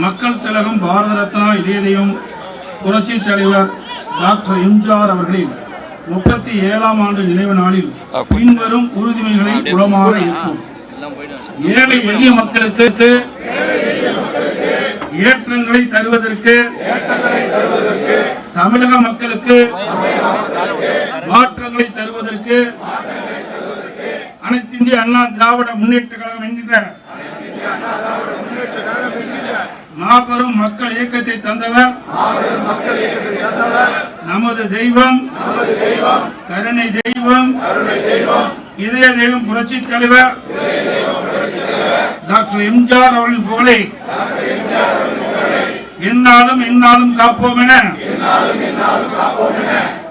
மக்கள் திலகம் பாரத ரத்னா இதயம் புரட்சி தலைவர் டாக்டர் எம்ஜிஆர் அவர்களின் 37ஆம் ஆண்டு நினைவு நாளில் பின்வரும் உறுதிமொழிகளை உளமாற ஏற்போம். ஏழை எளிய மக்களுக்கு ஏற்றங்களை தருவதற்கு, தமிழக மக்களுக்கு மாற்றங்களை தருவதற்கு அனைத்து இந்திய அண்ணா திராவிட முன்னேற்ற கழகம் என்கின்ற மாபெரும் மக்கள் இயக்கத்தை தந்தவர் நமது தெய்வம், கருணை தெய்வம், இதய தெய்வம் புரட்சி தலைவர் டாக்டர் எம்ஜிஆர் அவர்களின் புகழை எந்நாளும் எந்நாளும் காப்போம் என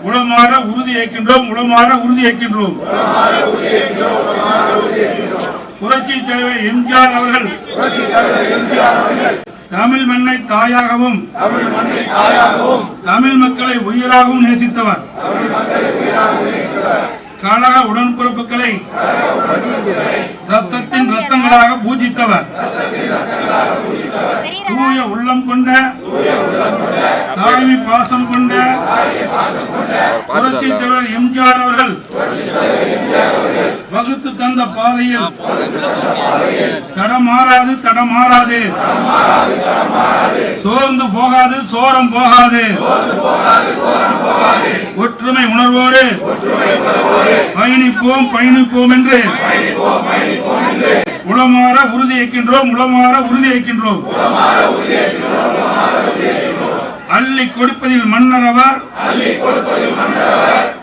உளமாற உறுதி ஏற்கின்றோம். புரட்சி தலைவர் எம்ஜிஆர் அவர்கள் தமிழ் மண்ணை தாயாகவும் தமிழ் மக்களை உயிராகவும் நேசித்தவர். கழக உடன்பிறப்புகளை ரத்தத்தின் ரத்தங்களாக பூஜித்தவர். தூய உள்ளம் கொண்ட, தாய்மை பாசம் கொண்ட புரட்சி தலைவர் எம்ஜிஆர் அவர்கள் வகுத்து தந்த பாதையில் தடமாறாது, சோர்ந்து போகாது, சோரம் போகாது, ஒற்றுமை உணர்வோடு பயணிப்போம் என்று உளமாற உறுதி ஏற்கின்றோம். அள்ளி கொடுப்பதில் மன்னர் அவர்,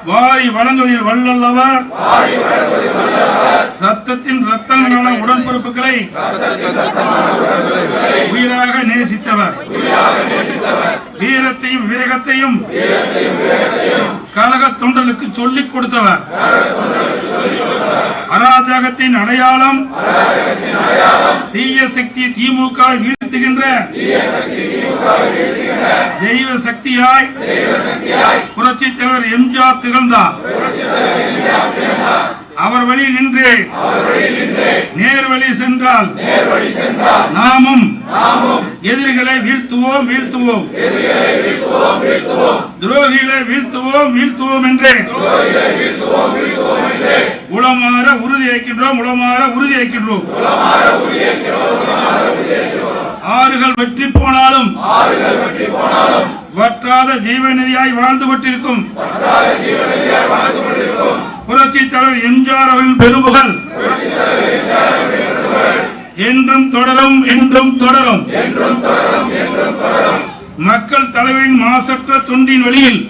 வாரி வழங்குவதில் வள்ளல் அவர். ரத்தத்தின் ரத்தங்களான உடன்பிறப்புகளை உயிராக நேசித்தவர். வீரத்தையும் விவேகத்தையும் கழக தொண்டர்களுக்கு சொல்லிக் கொடுத்தவர். அராஜகத்தின் அடையாளம் தீய சக்தி திமுக வீழ்த்துகின்ற தெய்வ சக்தியாய் புரட்சி தலைவர் எம்ஜிஆர் திகழ்ந்தார். அவர் வழி நின்று நேர்வழி சென்றால் நாமும் எதிரிகளை வீழ்த்துவோம், துரோகிகளை வீழ்த்துவோம் என்று உளமாற உறுதி ஏற்கின்றோம். ஆறுகள் வெற்றி போனாலும் வற்றாத ஜீவநதியாய் வாழ்ந்து கொண்டிருக்கும் புரட்சி தலைவர் எம்ஜிஆர் அவர்களின் பெரும்புகழ் என்றும் தொடரும். மக்கள் தலைவரின் மாசற்ற தொண்டின் வழியில்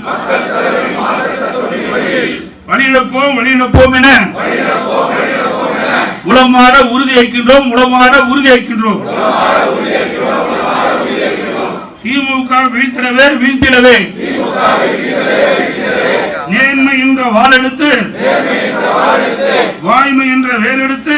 வழிநடப்போம் என உளமாற உறுதி ஏற்கின்றோம். திமுக வீழ்த்திடவே நேர்மை என்ற வாளெடுத்து, வாய்மை என்ற வேலெடுத்து